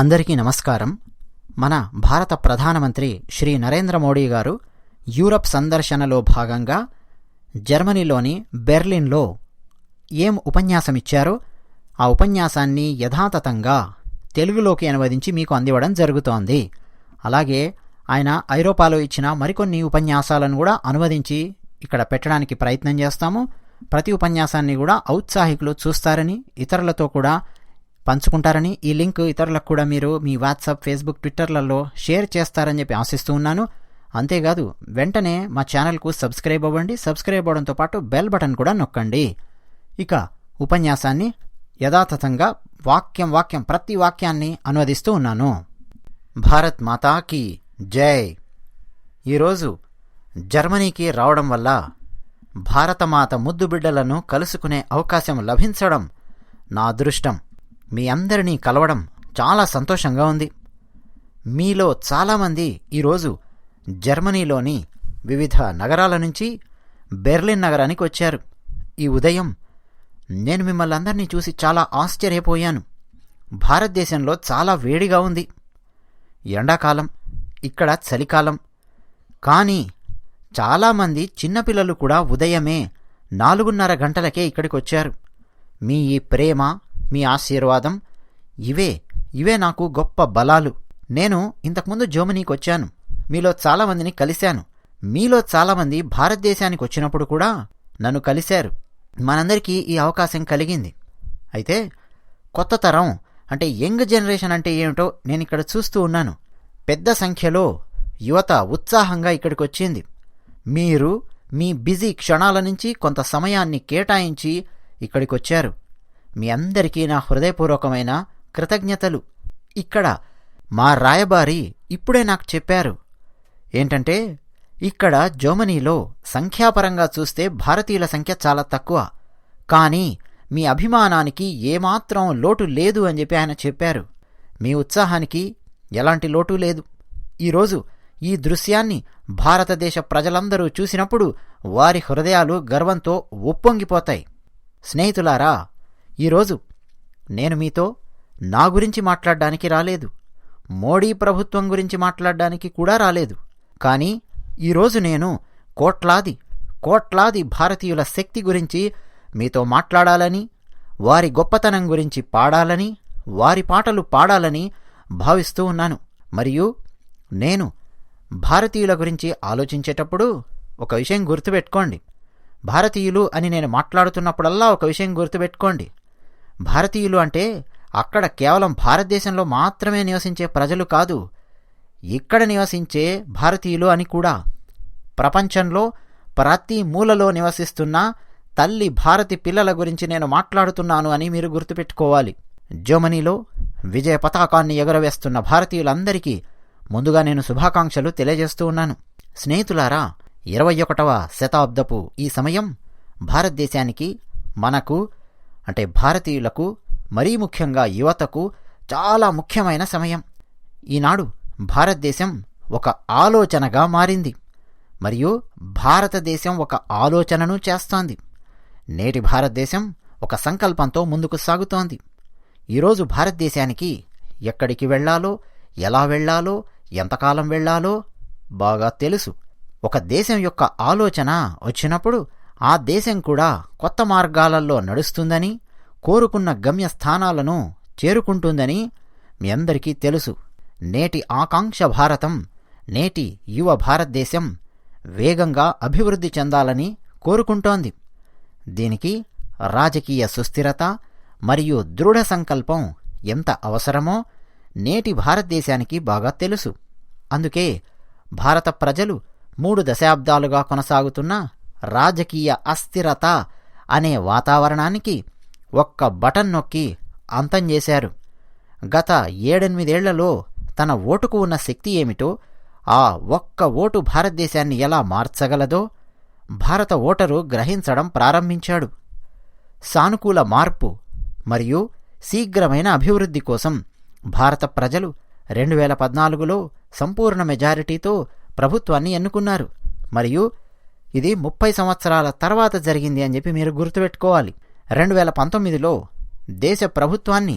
అందరికీ నమస్కారం. మన భారత ప్రధానమంత్రి శ్రీ నరేంద్ర మోడీ గారు యూరప్ సందర్శనలో భాగంగా జర్మనీలోని బెర్లిన్లో ఏం ఉపన్యాసమిచ్చారో ఆ ఉపన్యాసాన్ని యథాతథంగా తెలుగులోకి అనువదించి మీకు అందివ్వడం జరుగుతోంది. అలాగే ఆయన ఐరోపాలో ఇచ్చిన మరికొన్ని ఉపన్యాసాలను కూడా అనువదించి ఇక్కడ పెట్టడానికి ప్రయత్నం చేస్తాము. ప్రతి ఉపన్యాసాన్ని కూడా ఔత్సాహికులు చూస్తారని, ఇతరులతో కూడా పంచుకుంటారని, ఈ లింక్ ఇతరులకు కూడా మీరు మీ వాట్సాప్, ఫేస్బుక్, ట్విట్టర్లలో షేర్ చేస్తారని చెప్పి ఆశిస్తూ ఉన్నాను. అంతేకాదు వెంటనే మా ఛానల్కు సబ్స్క్రైబ్ అవ్వండి. సబ్స్క్రైబ్ అవ్వడంతో పాటు బెల్ బటన్ కూడా నొక్కండి. ఇక ఉపన్యాసాన్ని యథాతథంగా వాక్యం ప్రతి వాక్యాన్ని అనువదిస్తూ ఉన్నాను. భారత్ మాతాకి జై. ఈరోజు జర్మనీకి రావడం వల్ల భారతమాత ముద్దు బిడ్డలను కలుసుకునే అవకాశం లభించడం నా అదృష్టం. మీ అందరినీ కలవడం చాలా సంతోషంగా ఉంది. మీలో చాలామంది ఈరోజు జర్మనీలోని వివిధ నగరాల నుంచి బెర్లిన్ నగరానికి వచ్చారు. ఈ ఉదయం నేను మిమ్మల్ని అందరినీ చూసి చాలా ఆశ్చర్యపోయాను. భారతదేశంలో చాలా వేడిగా ఉంది. ఎండాకాలం, ఇక్కడ చలికాలం. కానీ చాలామంది చిన్నపిల్లలు కూడా ఉదయమే 4:30 గంటలకే ఇక్కడికి వచ్చారు. మీ ఈ ప్రేమ, మీ ఆశీర్వాదం ఇవే నాకు గొప్ప బలాలు. నేను ఇంతకుముందు జర్మనీకి వచ్చాను, మీలో చాలామందిని కలిశాను. మీలో చాలామంది భారతదేశానికి వచ్చినప్పుడు కూడా నన్ను కలిశారు. మనందరికీ ఈ అవకాశం కలిగింది. అయితే కొత్త తరం అంటే యంగ్ జనరేషన్ అంటే ఏమిటో నేను ఇక్కడ చూస్తూ ఉన్నాను. పెద్ద సంఖ్యలో యువత ఉత్సాహంగా ఇక్కడికి వచ్చింది. మీరు మీ బిజీ క్షణాల నుంచి కొంత సమయాన్ని కేటాయించి ఇక్కడికి వచ్చారు. మీ అందరికీ నా హృదయపూర్వకమైన కృతజ్ఞతలు. ఇక్కడ మా రాయబారి ఇప్పుడే నాకు చెప్పారు ఏంటంటే, ఇక్కడ జర్మనీలో సంఖ్యాపరంగా చూస్తే భారతీయుల సంఖ్య చాలా తక్కువ, కానీ మీ అభిమానానికి ఏమాత్రం లోటు లేదు అని చెప్పి ఆయన చెప్పారు. మీ ఉత్సాహానికి ఎలాంటి లోటు లేదు. ఈరోజు ఈ దృశ్యాన్ని భారతదేశ ప్రజలందరూ చూసినప్పుడు వారి హృదయాలు గర్వంతో ఉప్పొంగిపోతాయి. స్నేహితులారా, ఈరోజు నేను మీతో నా గురించి మాట్లాడడానికి రాలేదు, మోడీ ప్రభుత్వం గురించి మాట్లాడడానికి కూడా రాలేదు. కానీ ఈరోజు నేను కోట్లాది భారతీయుల శక్తి గురించి మీతో మాట్లాడాలని, వారి గొప్పతనం గురించి పాడాలని, వారి పాటలు పాడాలని భావిస్తూ ఉన్నాను. మరియు నేను భారతీయుల గురించి ఆలోచించేటప్పుడు ఒక విషయం గుర్తుపెట్టుకోండి. భారతీయులు అని నేను మాట్లాడుతున్నప్పుడల్లా ఒక విషయం గుర్తుపెట్టుకోండి. భారతీయులు అంటే అక్కడ కేవలం భారతదేశంలో మాత్రమే నివసించే ప్రజలు కాదు, ఇక్కడ నివసించే భారతీయులు అని కూడా. ప్రపంచంలో ప్రతి మూలలో నివసిస్తున్న తల్లి భారతి పిల్లల గురించి నేను మాట్లాడుతున్నాను అని మీరు గుర్తుపెట్టుకోవాలి. జర్మనీలో విజయ పతాకాన్ని ఎగురవేస్తున్న భారతీయులందరికీ ముందుగా నేను శుభాకాంక్షలు తెలియజేస్తూ ఉన్నాను. స్నేహితులారా, 21వ శతాబ్దపు ఈ సమయం భారతదేశానికి, మనకు అంటే భారతీయులకు, మరీ ముఖ్యంగా యువతకు చాలా ముఖ్యమైన సమయం. ఈనాడు భారతదేశం ఒక ఆలోచనగా మారింది, మరియు భారతదేశం ఒక ఆలోచనను చేస్తోంది. నేటి భారతదేశం ఒక సంకల్పంతో ముందుకు సాగుతోంది. ఈరోజు భారతదేశానికి ఎక్కడికి వెళ్లాలో, ఎలా వెళ్లాలో, ఎంతకాలం వెళ్లాలో బాగా తెలుసు. ఒక దేశం యొక్క ఆలోచన వచ్చినప్పుడు ఆ దేశం కూడా కొత్త మార్గాలలో నడుస్తుందని, కోరుకున్న గమ్యస్థానాలను చేరుకుంటుందని మీ అందరికీ తెలుసు. నేటి ఆకాంక్ష భారతం, నేటి యువ భారతదేశం వేగంగా అభివృద్ధి చెందాలని కోరుకుంటోంది. దీనికి రాజకీయ సుస్థిరత మరియు దృఢ సంకల్పం ఎంత అవసరమో నేటి భారతదేశానికి బాగా తెలుసు. అందుకే భారత ప్రజలు 3 దశాబ్దాలుగా కొనసాగుతున్న రాజకీయ అస్థిరత అనే వాతావరణానికి ఒక్క బటన్ నొక్కి అంతం చేశారు. గత 7-8 ఏళ్లలో తన ఓటుకు ఉన్న శక్తి ఏమిటో, ఆ ఒక్క ఓటు భారతదేశాన్ని ఎలా మార్చగలదో భారత ఓటరు గ్రహించడం ప్రారంభించాడు. సానుకూల మార్పు మరియు శీఘ్రమైన అభివృద్ధి కోసం భారత ప్రజలు 2014లో సంపూర్ణ మెజారిటీతో ప్రభుత్వాన్ని ఎన్నుకున్నారు. మరియు ఇది 30 సంవత్సరాల తర్వాత జరిగింది అని చెప్పి మీరు గుర్తుపెట్టుకోవాలి. 2019లో దేశ ప్రభుత్వాన్ని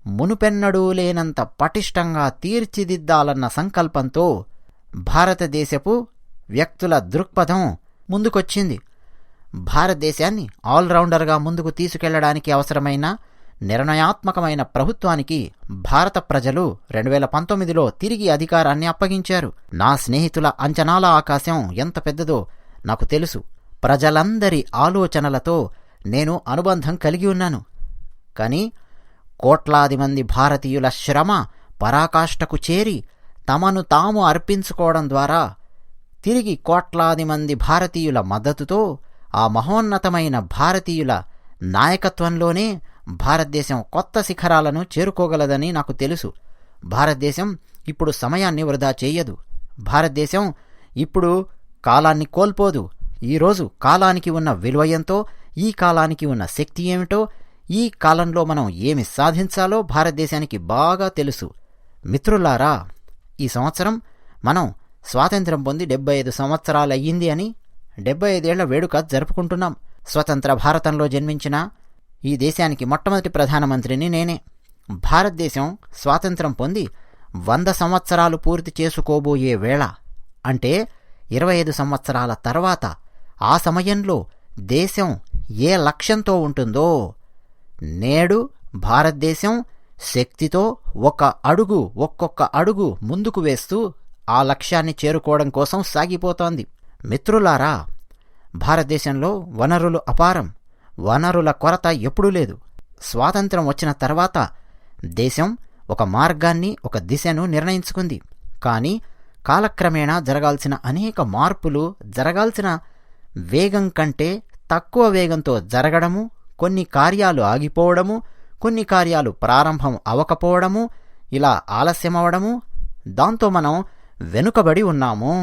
మునుపెన్నడూ లేనంత పటిష్టంగా తీర్చిదిద్దాలన్న సంకల్పంతో భారతదేశపు వ్యక్తుల దృక్పథం ముందుకొచ్చింది. భారతదేశాన్ని ఆల్రౌండర్గా ముందుకు తీసుకెళ్లడానికి అవసరమైన నిర్ణయాత్మకమైన ప్రభుత్వానికి భారత ప్రజలు 2019లో తిరిగి అధికారాన్ని అప్పగించారు. నా స్నేహితుల అంచనాల ఆకాశం ఎంత పెద్దదో నాకు తెలుసు. ప్రజలందరి ఆలోచనలతో నేను అనుబంధం కలిగి ఉన్నాను. కానీ కోట్లాది మంది భారతీయుల శ్రమ పరాకాష్ఠకు చేరి తమను తాము అర్పించుకోవడం ద్వారా తిరిగి కోట్లాది మంది భారతీయుల మద్దతుతో ఆ మహోన్నతమైన భారతీయుల నాయకత్వంలోనే భారతదేశం కొత్త శిఖరాలను చేరుకోగలదని నాకు తెలుసు. భారతదేశం ఇప్పుడు సమయాన్ని వృధా చేయదు. భారతదేశం ఇప్పుడు కాలాన్ని కోల్పోదు. ఈరోజు కాలానికి ఉన్న విలువ ఎంతో, ఈ కాలానికి ఉన్న శక్తి ఏమిటో, ఈ కాలంలో మనం ఏమి సాధించాలో భారతదేశానికి బాగా తెలుసు. మిత్రులారా, ఈ సంవత్సరం మనం స్వాతంత్ర్యం పొంది 75 సంవత్సరాలయ్యింది అని 75 ఏళ్ల వేడుక జరుపుకుంటున్నాం. స్వతంత్ర భారతంలో జన్మించిన ఈ దేశానికి మొట్టమొదటి ప్రధానమంత్రిని నేనే. భారతదేశం స్వాతంత్ర్యం పొంది 100 సంవత్సరాలు పూర్తి చేసుకోబోయే వేళ, అంటే 25 సంవత్సరాల తర్వాత, ఆ సమయంలో దేశం ఏ లక్ష్యంతో ఉంటుందో, నేడు భారతదేశం శక్తితో ఒక్కొక్క అడుగు ముందుకు వేస్తూ ఆ లక్ష్యాన్ని చేరుకోవడం కోసం సాగిపోతోంది. మిత్రులారా, భారతదేశంలో వనరులు అపారం. వనరుల కొరత ఎప్పుడూ లేదు. స్వాతంత్రం వచ్చిన తర్వాత దేశం ఒక మార్గాన్ని, ఒక దిశను నిర్ణయించుకుంది. కానీ కాలక్రమేణా జరగాల్సిన అనేక మార్పులు జరగాల్సిన వేగం కంటే తక్కువ వేగంతో జరగడము, కొన్ని కార్యాలు ఆగిపోవడము, కొన్ని కార్యాలు ప్రారంభం అవకపోవడము, ఇలా ఆలస్యమవడము, దాంతో మనం వెనుకబడి ఉన్నాము.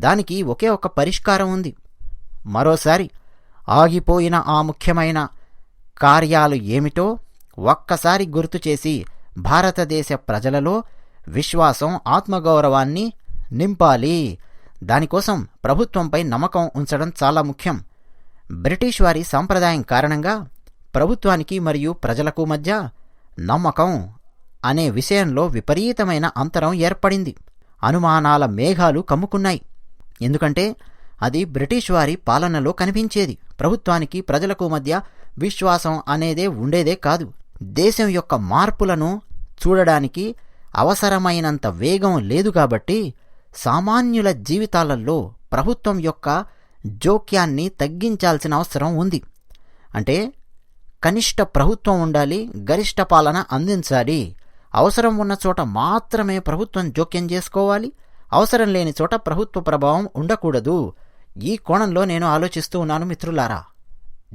దానికి ఒకే ఒక పరిష్కారం ఉంది. మరోసారి ఆగిపోయిన ఆ ముఖ్యమైన కార్యాలు ఏమిటో ఒక్కసారి గుర్తుచేసి భారతదేశ ప్రజలలో విశ్వాసం, ఆత్మగౌరవాన్ని నింపాలి. దానికోసం ప్రభుత్వంపై నమ్మకం ఉంచడం చాలా ముఖ్యం. బ్రిటిష్ వారి సంప్రదాయం కారణంగా ప్రభుత్వానికి మరియు ప్రజలకు మధ్య నమ్మకం అనే విషయంలో విపరీతమైన అంతరం ఏర్పడింది. అనుమానాల మేఘాలు కమ్ముకున్నాయి. ఎందుకంటే అది బ్రిటిష్ వారి పాలనలో కనిపించేది. ప్రభుత్వానికి ప్రజలకు మధ్య విశ్వాసం అనేదే ఉండేదే కాదు. దేశం యొక్క మార్పులను చూడడానికి అవసరమైనంత వేగం లేదు. కాబట్టి సామాన్యుల జీవితాలలో ప్రభుత్వం యొక్క జోక్యాన్ని తగ్గించాల్సిన అవసరం ఉంది. అంటే కనిష్ట ప్రభుత్వం ఉండాలి, గరిష్ట పాలన అందించాలి. అవసరం ఉన్న చోట మాత్రమే ప్రభుత్వం జోక్యం చేసుకోవాలి, అవసరం లేని చోట ప్రభుత్వ ప్రభావం ఉండకూడదు. ఈ కోణంలో నేను ఆలోచిస్తూ ఉన్నాను. మిత్రులారా,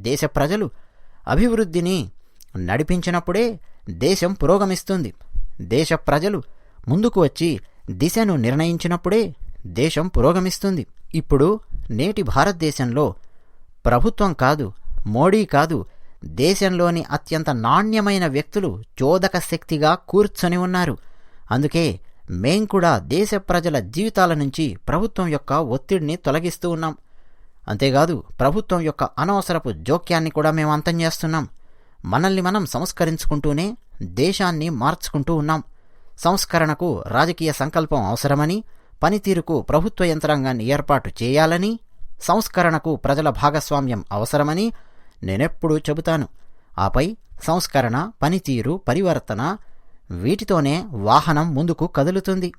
దేశ ప్రజలు అభివృద్ధిని నడిపించినప్పుడే దేశం పురోగమిస్తుంది. దేశ ప్రజలు ముందుకు వచ్చి దిశను నిర్ణయించినప్పుడే దేశం పురోగమిస్తుంది. ఇప్పుడు నేటి భారతదేశంలో ప్రభుత్వం కాదు, మోడీ కాదు, దేశంలోని అత్యంత నాణ్యమైన వ్యక్తులు చోదక శక్తిగా కూర్చొని ఉన్నారు. అందుకే మేం కూడా దేశ ప్రజల జీవితాల నుంచి ప్రభుత్వం యొక్క ఒత్తిడిని తొలగిస్తూ ఉన్నాం. అంతేకాదు, ప్రభుత్వం యొక్క అనవసరపు జోక్యాన్ని కూడా మేము అంతం చేస్తున్నాం. మనల్ని మనం సంస్కరించుకుంటూనే దేశాన్ని మార్చుకుంటూ ఉన్నాం. సంస్కరణకు రాజకీయ సంకల్పం అవసరమని, పనితీరుకు ప్రభుత్వ యంత్రాంగాన్ని ఏర్పాటు చేయాలని, సంస్కరణకు ప్రజల భాగస్వామ్యం అవసరమని నేనెప్పుడూ చెబుతాను. ఆపై సంస్కరణ, పనితీరు, పరివర్తన, వీటితోనే వాహనం ముందుకు కదులుతుంది.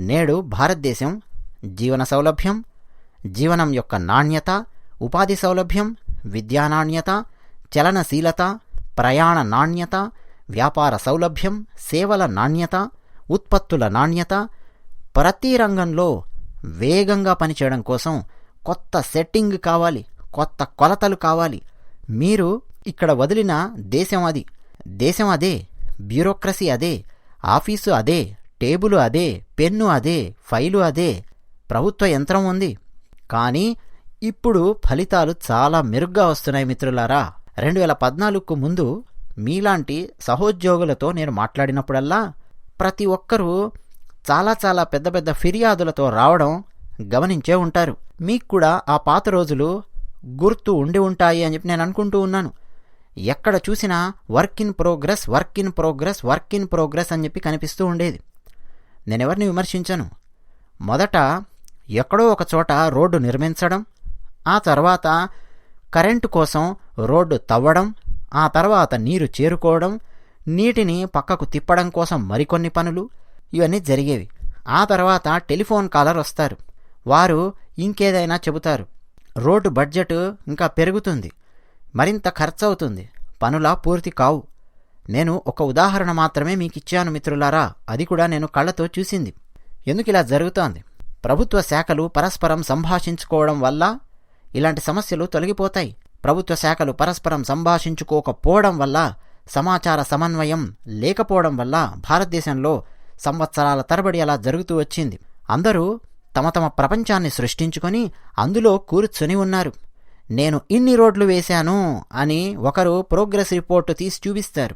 నేడు భారతదేశం జీవన సౌలభ్యం, జీవనం యొక్క నాణ్యత, ఉపాధి సౌలభ్యం, విద్యా నాణ్యత, చలనశీలత, ప్రయాణ నాణ్యత, వ్యాపార సౌలభ్యం, సేవల నాణ్యత, ఉత్పత్తుల నాణ్యత, ప్రతి రంగంలో వేగంగా పనిచేయడం కోసం కొత్త సెట్టింగ్ కావాలి, కొత్త కొలతలు కావాలి. మీరు ఇక్కడ వదిలిన దేశం అదే, బ్యూరోక్రసీ అదే, ఆఫీసు అదే, టేబులు అదే, పెన్ను అదే, ఫైలు అదే, ప్రభుత్వ యంత్రం ఉంది. కానీ ఇప్పుడు ఫలితాలు చాలా మెరుగ్గా వస్తున్నాయి. మిత్రులారా, 2014కు ముందు మీలాంటి సహోద్యోగులతో నేను మాట్లాడినప్పుడల్లా ప్రతి ఒక్కరూ చాలా పెద్ద పెద్ద ఫిర్యాదులతో రావడం గమనించే ఉంటారు. మీకు కూడా ఆ పాత రోజులు గుర్తు ఉండి ఉంటాయి అని చెప్పి నేను అనుకుంటూ ఉన్నాను. ఎక్కడ చూసినా work in progress work in progress work in progress అని చెప్పి కనిపిస్తూ ఉండేది. నేనెవరిని విమర్శించను. మొదట ఎక్కడో ఒక చోట రోడ్డు నిర్మించడం, ఆ తర్వాత కరెంటు కోసం రోడ్డు తవ్వడం, ఆ తర్వాత నీరు చేరుకోవడం, నీటిని పక్కకు తిప్పడం కోసం మరికొన్ని పనులు, ఇవన్నీ జరిగేవి. ఆ తర్వాత టెలిఫోన్ కాలర్ వస్తారు, వారు ఇంకేదైనా చెబుతారు. రోడ్డు బడ్జెట్ ఇంకా పెరుగుతుంది, మరింత ఖర్చు అవుతుంది, పనులా పూర్తి కావు. నేను ఒక ఉదాహరణ మాత్రమే మీకు ఇచ్చాను మిత్రులారా, అది కూడా నేను కళ్ళతో చూసింది. ఎందుకు ఇలా జరుగుతోంది? ప్రభుత్వ శాఖలు పరస్పరం సంభాషించుకోవడం వల్ల ఇలాంటి సమస్యలు తొలగిపోతాయి. ప్రభుత్వ శాఖలు పరస్పరం సంభాషించుకోకపోవడం వల్ల, సమాచార సమన్వయం లేకపోవడం వల్ల భారతదేశంలో సంవత్సరాల తరబడి అలా జరుగుతూ వచ్చింది. అందరూ తమ తమ ప్రపంచాన్ని సృష్టించుకొని అందులో కూర్చుని ఉన్నారు. నేను ఇన్ని రోడ్లు వేశాను అని ఒకరు ప్రోగ్రెస్ రిపోర్టు తీసి చూపిస్తారు.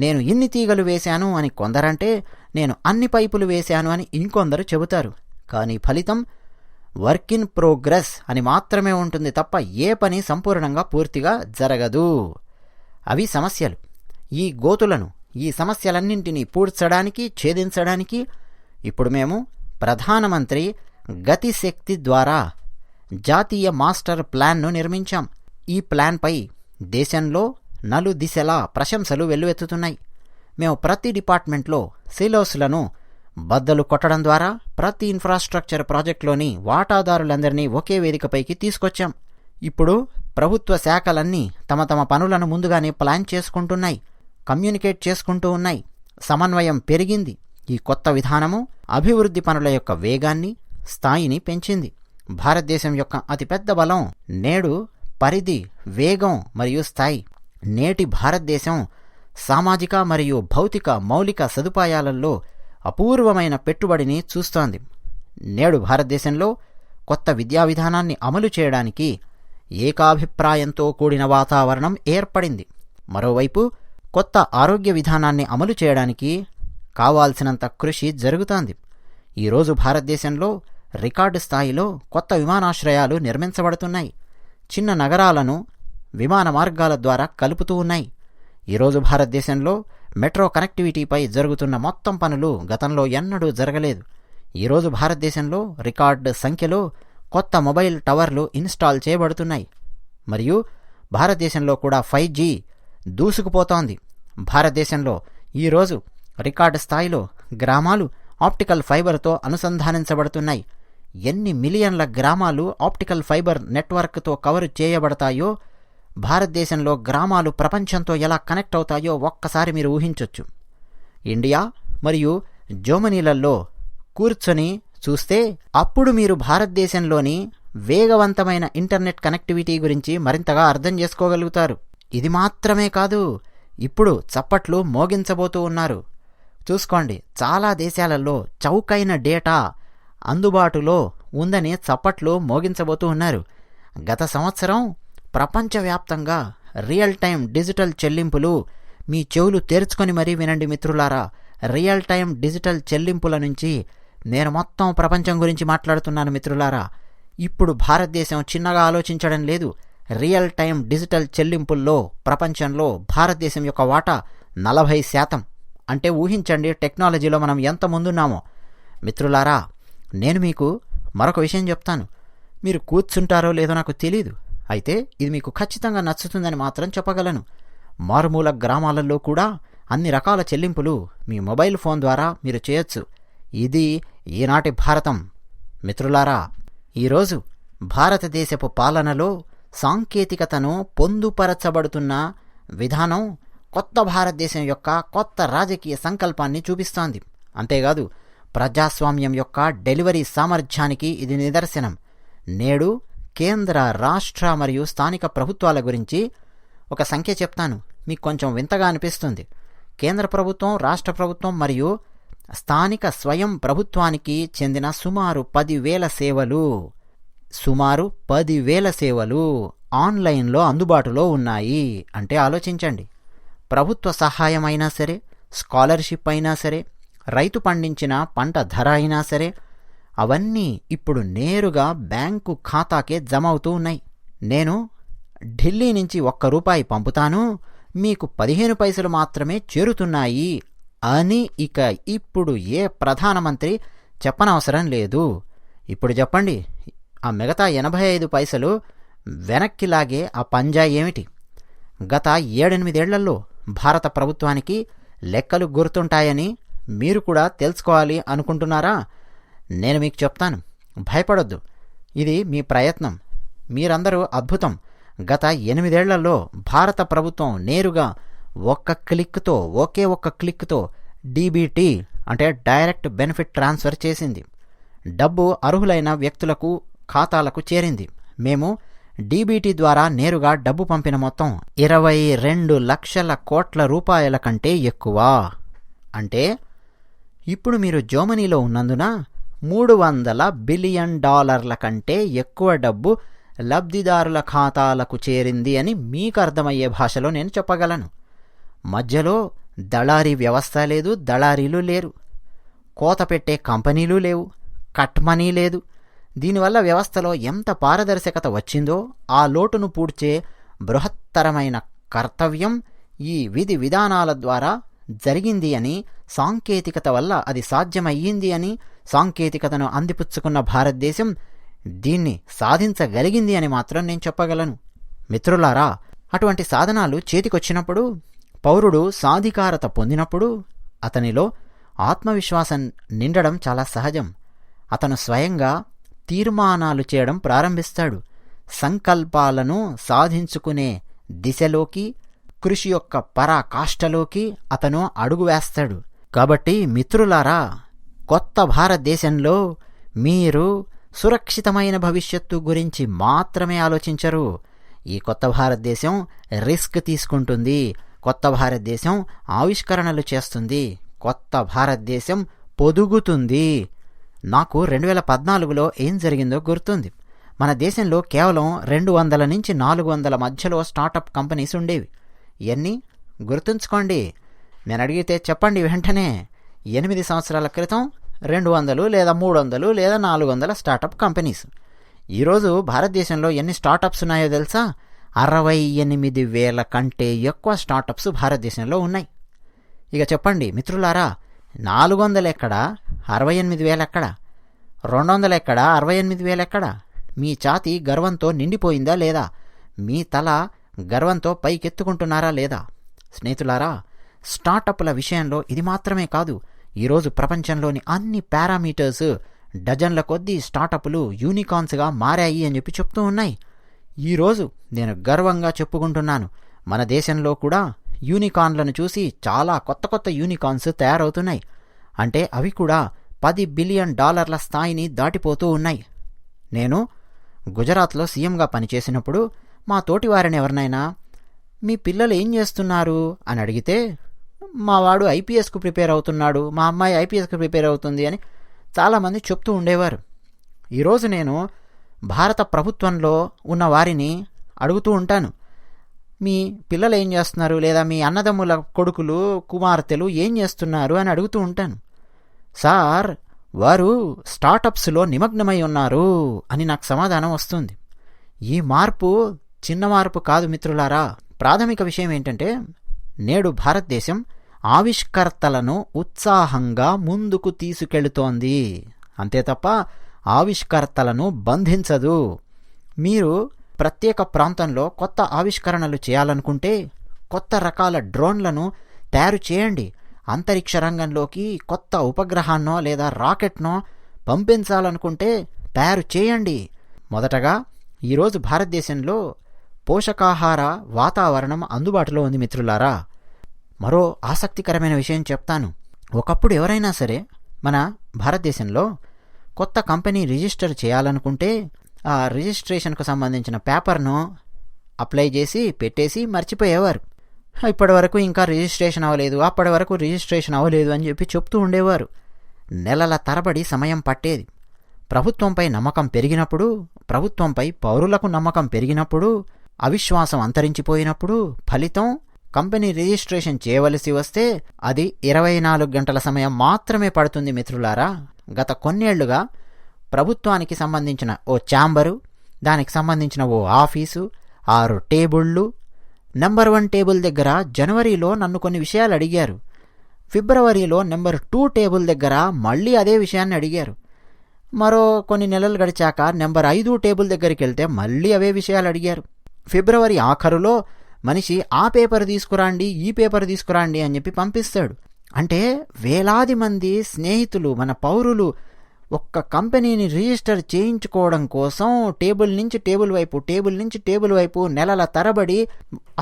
నేను ఇన్ని తీగలు వేశాను అని కొందరంటే, నేను అన్ని పైపులు వేశాను అని ఇంకొందరు చెబుతారు. కానీ ఫలితం వర్క్ ఇన్ ప్రోగ్రెస్ అని మాత్రమే ఉంటుంది తప్ప ఏ పని సంపూర్ణంగా పూర్తిగా జరగదు. అవి సమస్యలు. ఈ గోతులను, ఈ సమస్యలన్నింటినీ పూడ్చడానికి, ఛేదించడానికి ఇప్పుడు మేము ప్రధానమంత్రి గతిశక్తి ద్వారా జాతీయ మాస్టర్ ప్లాన్ను నిర్మించాం. ఈ ప్లాన్పై దేశంలో నలుదిశలా ప్రశంసలు వెల్లువెత్తుతున్నాయి. మేము ప్రతి డిపార్ట్మెంట్లో సిలోస్లను బద్దలు కొట్టడం ద్వారా ప్రతి ఇన్ఫ్రాస్ట్రక్చర్ ప్రాజెక్టులోని వాటాదారులందరినీ ఒకే వేదికపైకి తీసుకొచ్చాం. ఇప్పుడు ప్రభుత్వ శాఖలన్నీ తమ తమ పనులను ముందుగానే ప్లాన్ చేసుకుంటున్నాయి, కమ్యూనికేట్ చేసుకుంటూ ఉన్నాయి. సమన్వయం పెరిగింది. ఈ కొత్త విధానము అభివృద్ధి పనుల యొక్క వేగాన్ని, స్థాయిని పెంచింది. భారతదేశం యొక్క అతిపెద్ద బలం నేడు పరిధి, వేగం మరియు స్థాయి. నేటి భారతదేశం సామాజిక మరియు భౌతిక మౌలిక సదుపాయాలలో అపూర్వమైన పెట్టుబడిని చూస్తోంది. నేడు భారతదేశంలో కొత్త విద్యా విధానాన్ని అమలు చేయడానికి ఏకాభిప్రాయంతో కూడిన వాతావరణం ఏర్పడింది. మరోవైపు కొత్త ఆరోగ్య విధానాన్ని అమలు చేయడానికి కావాల్సినంత కృషి జరుగుతోంది. ఈరోజు భారతదేశంలో రికార్డు స్థాయిలో కొత్త విమానాశ్రయాలు నిర్మించబడుతున్నాయి. చిన్న నగరాలను విమాన మార్గాల ద్వారా కలుపుతూ ఉన్నాయి. ఈరోజు భారతదేశంలో మెట్రో కనెక్టివిటీపై జరుగుతున్న మొత్తం పనులు గతంలో ఎన్నడూ జరగలేదు. ఈరోజు భారతదేశంలో రికార్డు సంఖ్యలో కొత్త మొబైల్ టవర్లు ఇన్స్టాల్ చేయబడుతున్నాయి. మరియు భారతదేశంలో కూడా 5G దూసుకుపోతోంది. భారతదేశంలో ఈరోజు రికార్డు స్థాయిలో గ్రామాలు ఆప్టికల్ ఫైబర్తో అనుసంధానించబడుతున్నాయి. ఎన్ని మిలియన్ల గ్రామాలు ఆప్టికల్ ఫైబర్ నెట్వర్క్తో కవర్ చేయబడతాయో, భారతదేశంలో గ్రామాలు ప్రపంచంతో ఎలా కనెక్ట్ అవుతాయో ఒక్కసారి మీరు ఊహించొచ్చు. ఇండియా మరియు జర్మనీలలో కూర్చొని చూస్తే అప్పుడు మీరు భారతదేశంలోని వేగవంతమైన ఇంటర్నెట్ కనెక్టివిటీ గురించి మరింతగా అర్థం చేసుకోగలుగుతారు. ఇది మాత్రమే కాదు, ఇప్పుడు చప్పట్లు మోగించబోతూ ఉన్నారు. చూసుకోండి, చాలా దేశాలలో చౌకైన డేటా అందుబాటులో ఉందని చప్పట్లు మోగించబోతూ ఉన్నారు. గత సంవత్సరం ప్రపంచవ్యాప్తంగా రియల్ టైం డిజిటల్ చెల్లింపులు, మీ చెవులు తెరుచుకొని మరీ వినండి మిత్రులారా, రియల్ టైం డిజిటల్ చెల్లింపుల నుంచి నేను మొత్తం ప్రపంచం గురించి మాట్లాడుతున్నాను మిత్రులారా. ఇప్పుడు భారతదేశం చిన్నగా ఆలోచించడం లేదు. రియల్ టైం డిజిటల్ చెల్లింపుల్లో ప్రపంచంలో భారతదేశం యొక్క వాటా 40%. అంటే ఊహించండి టెక్నాలజీలో మనం ఎంత ముందున్నామో. మిత్రులారా, నేను మీకు మరొక విషయం చెప్తాను. మీరు కూర్చుంటారో లేదో నాకు తెలీదు, అయితే ఇది మీకు ఖచ్చితంగా నచ్చుతుందని మాత్రం చెప్పగలను. మారుమూల గ్రామాలలో కూడా అన్ని రకాల చెల్లింపులు మీ మొబైల్ ఫోన్ ద్వారా మీరు చేయొచ్చు. ఇది ఈనాటి భారతం. మిత్రులారా, ఈరోజు భారతదేశపు పాలనలో సాంకేతికతను పొందుపరచబడుతున్న విధానం కొత్త భారతదేశం యొక్క కొత్త రాజకీయ సంకల్పాన్ని చూపిస్తోంది. అంతేకాదు, ప్రజాస్వామ్యం యొక్క డెలివరీ సామర్థ్యానికి ఇది నిదర్శనం. నేడు కేంద్ర, రాష్ట్ర మరియు స్థానిక ప్రభుత్వాల గురించి ఒక సంఖ్య చెప్తాను, మీకు కొంచెం వింతగా అనిపిస్తుంది. కేంద్ర ప్రభుత్వం, రాష్ట్ర ప్రభుత్వం మరియు స్థానిక స్వయం ప్రభుత్వానికి చెందిన సుమారు 10,000 సేవలు ఆన్లైన్లో అందుబాటులో ఉన్నాయి. అంటే ఆలోచించండి, ప్రభుత్వ సహాయం అయినా సరే, స్కాలర్షిప్ అయినా సరే, రైతు పండించిన పంట ధర అయినా సరే, అవన్నీ ఇప్పుడు నేరుగా బ్యాంకు ఖాతాకే జమ అవుతూ ఉన్నాయి. నేను ఢిల్లీ నుంచి ₹1 పంపుతాను, మీకు 15 పైసలు మాత్రమే చేరుతున్నాయి అని ఇక ఇప్పుడు ఏ ప్రధానమంత్రి చెప్పనవసరం లేదు. ఇప్పుడు చెప్పండి, ఆ మిగతా 85 పైసలు వెనక్కి లాగే ఆ పంజా ఏమిటి? గత 7-8 ఏళ్లలో భారత ప్రభుత్వానికి లెక్కలు గుర్తుంటాయని మీరు కూడా తెలుసుకోవాలి అనుకుంటున్నారా? నేను మీకు చెప్తాను, భయపడొద్దు. ఇది మీ ప్రయత్నం. మీరందరూ అద్భుతం. గత 8 ఏళ్లలో భారత ప్రభుత్వం నేరుగా ఒకే ఒక్క క్లిక్తో డీబీటీ అంటే డైరెక్ట్ బెనిఫిట్ ట్రాన్స్ఫర్ చేసింది. డబ్బు అర్హులైన వ్యక్తులకు ఖాతాలకు చేరింది. మేము డీబీటీ ద్వారా నేరుగా డబ్బు పంపిన మొత్తం 22 లక్షల కోట్ల రూపాయల కంటే ఎక్కువ. అంటే ఇప్పుడు మీరు జర్మనీలో ఉన్నందున $300 బిలియన్ కంటే ఎక్కువ డబ్బు లబ్ధిదారుల ఖాతాలకు చేరింది అని మీకు అర్థమయ్యే భాషలో నేను చెప్పగలను. మధ్యలో దళారీ వ్యవస్థ లేదు, దళారీలు లేరు, కోత పెట్టే కంపెనీలు లేవు, కట్ మనీ లేదు. దీనివల్ల వ్యవస్థలో ఎంత పారదర్శకత వచ్చిందో ఆ లోటును పూడ్చే బృహత్తరమైన కర్తవ్యం ఈ విధి విధానాల ద్వారా జరిగింది అని, సాంకేతికత వల్ల అది సాధ్యమయ్యింది అని, సాంకేతికతను అందిపుచ్చుకున్న భారతదేశం దీన్ని సాధించగలిగింది అని మాత్రం నేను చెప్పగలను. మిత్రులారా, అటువంటి సాధనాలు చేతికొచ్చినప్పుడు, పౌరుడు సాధికారత పొందినప్పుడు అతనిలో ఆత్మవిశ్వాసం నిండడం చాలా సహజం. అతను స్వయంగా తీర్మానాలు చేయడం ప్రారంభిస్తాడు. సంకల్పాలను సాధించుకునే దిశలోకి, కృషి యొక్క పరాకాష్ఠలోకి అతను అడుగు వేస్తాడు. కాబట్టి మిత్రులారా, కొత్త భారతదేశంలో మీరు సురక్షితమైన భవిష్యత్తు గురించి మాత్రమే ఆలోచించరు. ఈ కొత్త భారతదేశం రిస్క్ తీసుకుంటుంది, కొత్త భారతదేశం ఆవిష్కరణలు చేస్తుంది, కొత్త భారతదేశం పొదుగుతుంది. నాకు 2014లో ఏం జరిగిందో గుర్తుంది. మన దేశంలో కేవలం 200 నుంచి 400 మధ్యలో స్టార్టప్ కంపెనీస్ ఉండేవి. ఇవన్నీ గుర్తుంచుకోండి. నేను అడిగితే చెప్పండి వెంటనే. 8 సంవత్సరాల క్రితం 200 లేదా 300 లేదా 400 స్టార్టప్ కంపెనీస్. ఈరోజు భారతదేశంలో ఎన్ని స్టార్టప్స్ ఉన్నాయో తెలుసా? 68,000 కంటే ఎక్కువ స్టార్టప్స్ భారతదేశంలో ఉన్నాయి. ఇక చెప్పండి మిత్రులారా, 400 ఎక్కడా, 68,000 ఎక్కడా? 200 ఎక్కడా, 68,000 ఎక్కడా? మీ ఛాతీ గర్వంతో నిండిపోయిందా లేదా? మీ తల గర్వంతో పైకెత్తుకుంటున్నారా లేదా? స్నేహితులారా, స్టార్టప్ల విషయంలో ఇది మాత్రమే కాదు. ఈరోజు ప్రపంచంలోని అన్ని పారామీటర్స్ డజన్ల కొద్దీ స్టార్టప్లు యూనికార్న్స్గా మారాయి అని చెప్తూ ఉన్నాయి. ఈరోజు నేను గర్వంగా చెప్పుకుంటున్నాను, మన దేశంలో కూడా యూనికార్న్లను చూసి చాలా కొత్త కొత్త యూనికార్న్స్ తయారవుతున్నాయి. అంటే అవి కూడా $10 బిలియన్ స్థాయిని దాటిపోతూ ఉన్నాయి. నేను గుజరాత్లో సీఎంగా పనిచేసినప్పుడు మా తోటివారిని ఎవరినైనా మీ పిల్లలు ఏం చేస్తున్నారు అని అడిగితే, మా వాడు ఐపీఎస్కు ప్రిపేర్ అవుతున్నాడు, మా అమ్మాయి ఐపీఎస్కు ప్రిపేర్ అవుతుంది అని చాలామంది చెప్తూ ఉండేవారు. ఈరోజు నేను భారత ప్రభుత్వంలో ఉన్న వారిని అడుగుతూ ఉంటాను, మీ పిల్లలు ఏం చేస్తున్నారు, లేదా మీ అన్నదమ్ముల కొడుకులు కుమార్తెలు ఏం చేస్తున్నారు అని అడుగుతూ ఉంటాను. సార్, వారు స్టార్టప్స్లో నిమగ్నమై ఉన్నారు అని నాకు సమాధానం వస్తుంది. ఈ మార్పు చిన్న మార్పు కాదు మిత్రులారా. ప్రాథమిక విషయం ఏంటంటే, నేడు భారతదేశం ఆవిష్కర్తలను ఉత్సాహంగా ముందుకు తీసుకెళుతోంది, అంతే తప్ప ఆవిష్కర్తలను బంధించదు. మీరు ప్రత్యేక ప్రాంతంలో కొత్త ఆవిష్కరణలు చేయాలనుకుంటే కొత్త రకాల డ్రోన్లను తయారు చేయండి. అంతరిక్ష రంగంలోకి కొత్త ఉపగ్రహాన్నో లేదా రాకెట్నో పంపించాలనుకుంటే తయారు చేయండి. మొదటగా ఈరోజు భారతదేశంలో పోషకాహార వాతావరణం అందుబాటులో ఉంది మిత్రులారా. మరో ఆసక్తికరమైన విషయం చెప్తాను. ఒకప్పుడు ఎవరైనా సరే మన భారతదేశంలో కొత్త కంపెనీ రిజిస్టర్ చేయాలనుకుంటే ఆ రిజిస్ట్రేషన్కు సంబంధించిన పేపర్ను అప్లై చేసి పెట్టేసి మర్చిపోయేవారు. ఇప్పటి వరకు ఇంకా రిజిస్ట్రేషన్ అవ్వలేదు, అప్పటి వరకు రిజిస్ట్రేషన్ అవ్వలేదు అని చెప్తూ ఉండేవారు. నెలల తరబడి సమయం పట్టేది. ప్రభుత్వంపై నమ్మకం పెరిగినప్పుడు, ప్రభుత్వంపై పౌరులకు నమ్మకం పెరిగినప్పుడు, అవిశ్వాసం అంతరించిపోయినప్పుడు ఫలితం కంపెనీ రిజిస్ట్రేషన్ చేయవలసి వస్తే అది 24 గంటల సమయం మాత్రమే పడుతుంది మిత్రులారా. గత కొన్నేళ్లుగా ప్రభుత్వానికి సంబంధించిన ఓ ఛాంబరు, దానికి సంబంధించిన ఓ ఆఫీసు, 6 టేబుళ్ళు. నెంబర్ 1 టేబుల్ దగ్గర జనవరిలో నన్ను కొన్ని విషయాలు అడిగారు. ఫిబ్రవరిలో నెంబర్ 2 టేబుల్ దగ్గర మళ్ళీ అదే విషయాన్ని అడిగారు. మరో కొన్ని నెలలు గడిచాక నెంబర్ 5 టేబుల్ దగ్గరికి వెళ్తే మళ్ళీ అవే విషయాలు అడిగారు. ఫిబ్రవరి ఆఖరులో మనిషి ఆ పేపర్ తీసుకురాండి, ఈ పేపర్ తీసుకురాండి అని చెప్పి పంపిస్తాడు. అంటే వేలాది మంది స్నేహితులు, మన పౌరులు ఒక్క కంపెనీని రిజిస్టర్ చేయించుకోవడం కోసం టేబుల్ నుంచి టేబుల్ వైపు, టేబుల్ నుంచి టేబుల్ వైపు నెలల తరబడి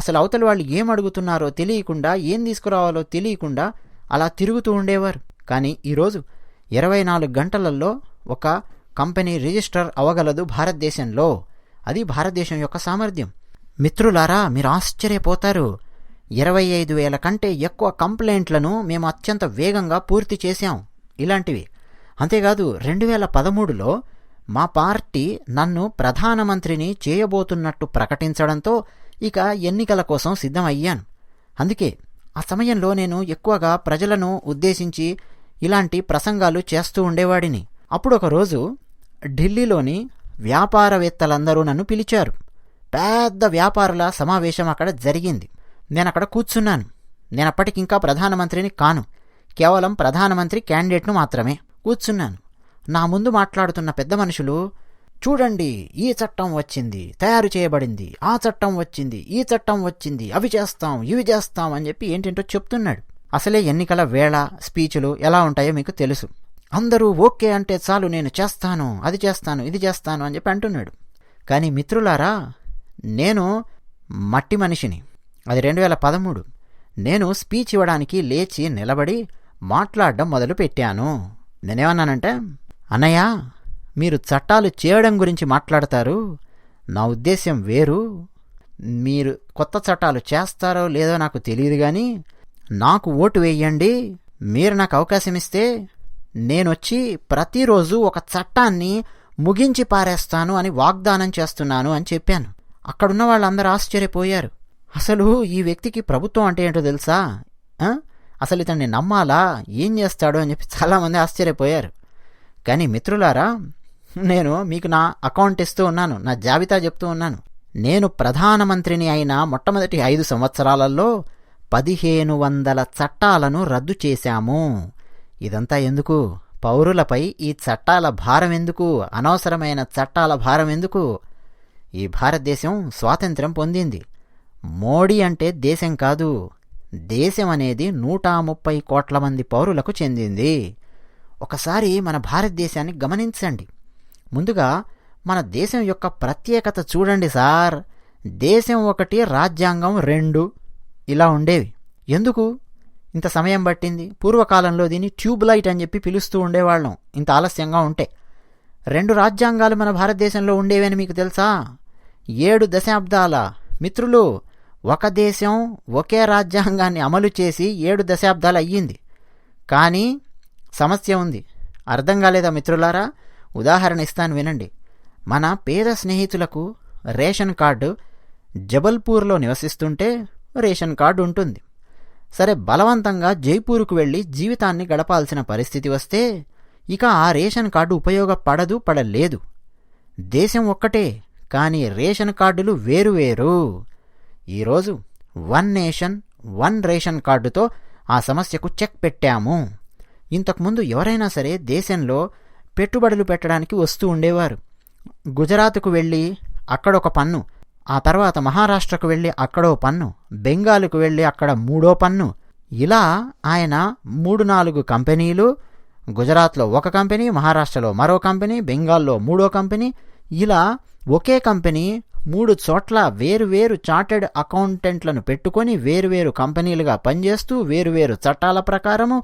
అసలు అవతల వాళ్ళు ఏం అడుగుతున్నారో తెలియకుండా, ఏం తీసుకురావాలో తెలియకుండా అలా తిరుగుతూ ఉండేవారు. కానీ ఈరోజు 24 గంటలలో ఒక కంపెనీ రిజిస్టర్ అవ్వగలదు భారతదేశంలో. అది భారతదేశం యొక్క సామర్థ్యం. మిత్రులారా, మీరు ఆశ్చర్యపోతారు. 25,000 కంటే ఎక్కువ కంప్లైంట్లను మేము అత్యంత వేగంగా పూర్తి చేశాం. ఇలాంటివి. అంతేకాదు 2013లో మా పార్టీ నన్ను ప్రధానమంత్రిని చేయబోతున్నట్టు ప్రకటించడంతో ఇక ఎన్నికల కోసం సిద్ధం అయ్యాను. అందుకే ఆ సమయంలో నేను ఎక్కువగా ప్రజలను ఉద్దేశించి ఇలాంటి ప్రసంగాలు చేస్తూ ఉండేవాడిని. అప్పుడు ఒకరోజు ఢిల్లీలోని వ్యాపారవేత్తలందరూ నన్ను పిలిచారు. పెద్ద వ్యాపారుల సమావేశం అక్కడ జరిగింది. నేనక్కడ కూర్చున్నాను. నేనప్పటికింకా ప్రధానమంత్రిని కాను, కేవలం ప్రధానమంత్రి క్యాండిడేట్ను మాత్రమే. కూర్చున్నాను. నా ముందు మాట్లాడుతున్న పెద్ద మనుషులు, చూడండి ఈ చట్టం వచ్చింది, తయారు చేయబడింది, ఆ చట్టం వచ్చింది, ఈ చట్టం వచ్చింది, అవి చేస్తాం, ఇవి చేస్తాం అని చెప్పి ఏంటేంటో చెప్తున్నాడు. అసలే ఎన్నికల వేళ స్పీచ్లు ఎలా ఉంటాయో మీకు తెలుసు. అందరూ ఓకే అంటే చాలు, నేను చేస్తాను, అది చేస్తాను, ఇది చేస్తాను అని చెప్పి అంటున్నాడు. కానీ మిత్రులారా, నేను మట్టి మనిషిని. అది 2013. నేను స్పీచ్ ఇవ్వడానికి లేచి నిలబడి మాట్లాడడం మొదలు పెట్టాను. నేనేమన్నానంటే, అన్నయ్య, మీరు చట్టాలు చేయడం గురించి మాట్లాడతారు, నా ఉద్దేశ్యం వేరు. మీరు కొత్త చట్టాలు చేస్తారో లేదో నాకు తెలియదు, కానీ నాకు ఓటు వేయండి. మీరు నాకు అవకాశం ఇస్తే నేనొచ్చి ప్రతిరోజు ఒక చట్టాన్ని ముగించి పారేస్తాను అని వాగ్దానం చేస్తున్నాను అని చెప్పాను. అక్కడున్న వాళ్ళందరూ ఆశ్చర్యపోయారు. అసలు ఈ వ్యక్తికి ప్రభుత్వం అంటే ఏంటో తెలుసా, అసలు ఇతన్ని నమ్మాలా, ఏం చేస్తాడు అని చెప్పి చాలామంది ఆశ్చర్యపోయారు. కానీ మిత్రులారా, నేను మీకు నా అకౌంట్ ఇస్తూ ఉన్నాను, నా జాబితా చెప్తూ ఉన్నాను. నేను ప్రధానమంత్రిని అయిన మొట్టమొదటి 5 సంవత్సరాలలో 1500 చట్టాలను రద్దు చేశాము. ఇదంతా ఎందుకు? పౌరులపై ఈ చట్టాల భారం ఎందుకు? అనవసరమైన చట్టాల భారం ఎందుకు? ఈ భారతదేశం స్వాతంత్ర్యం పొందింది. మోడీ అంటే దేశం కాదు, దేశం అనేది 130 కోట్ల మంది పౌరులకు చెందింది. ఒకసారి మన భారతదేశాన్ని గమనించండి. ముందుగా మన దేశం యొక్క ప్రత్యేకత చూడండి సార్. దేశం 1, రాజ్యాంగం 2 ఇలా ఉండేవి. ఎందుకు ఇంత సమయం పట్టింది? పూర్వకాలంలో దీన్ని ట్యూబ్ లైట్ అని చెప్పి పిలుస్తూ ఉండేవాళ్ళం, ఇంత ఆలస్యంగా ఉంటే. 2 రాజ్యాంగాలు మన భారతదేశంలో ఉండేవని మీకు తెలుసా? 7 దశాబ్దాల మిత్రులు, ఒక దేశం ఒకే రాజ్యాంగాన్ని అమలు చేసి 7 దశాబ్దాలు అయ్యింది. కానీ సమస్య ఉంది. అర్థం కాలేదా మిత్రులారా? ఉదాహరణ ఇస్తాను, వినండి. మన పేద స్నేహితులకు రేషన్ కార్డు, జబల్పూర్లో నివసిస్తుంటే రేషన్ కార్డు ఉంటుంది. సరే, బలవంతంగా జైపూర్కు వెళ్ళి జీవితాన్ని గడపాల్సిన పరిస్థితి వస్తే ఇక ఆ రేషన్ కార్డు ఉపయోగపడదు, పడలేదు. దేశం ఒక్కటే, కానీ రేషన్ కార్డులు వేరువేరు. ఈరోజు 1 నేషన్ 1 రేషన్ కార్డుతో ఆ సమస్యకు చెక్ పెట్టాము. ఇంతకుముందు ఎవరైనా సరే దేశంలో పెట్టుబడులు పెట్టడానికి వస్తూ ఉండేవారు. గుజరాత్కు వెళ్ళి అక్కడొక పన్ను, ఆ తర్వాత మహారాష్ట్రకు వెళ్ళి అక్కడో పన్ను, బెంగాల్కు వెళ్ళి అక్కడ 3వ పన్ను. ఇలా ఆయన 3-4 కంపెనీలు, గుజరాత్లో 1 కంపెనీ, మహారాష్ట్రలో మరో కంపెనీ, బెంగాల్లో 3వ కంపెనీ, ఇలా ఒకే కంపెనీ 3 చోట్ల వేరువేరు చార్టెడ్ అకౌంటెంట్లను పెట్టుకొని వేరువేరు కంపెనీలుగా పనిచేస్తూ వేరువేరు చట్టాల ప్రకారము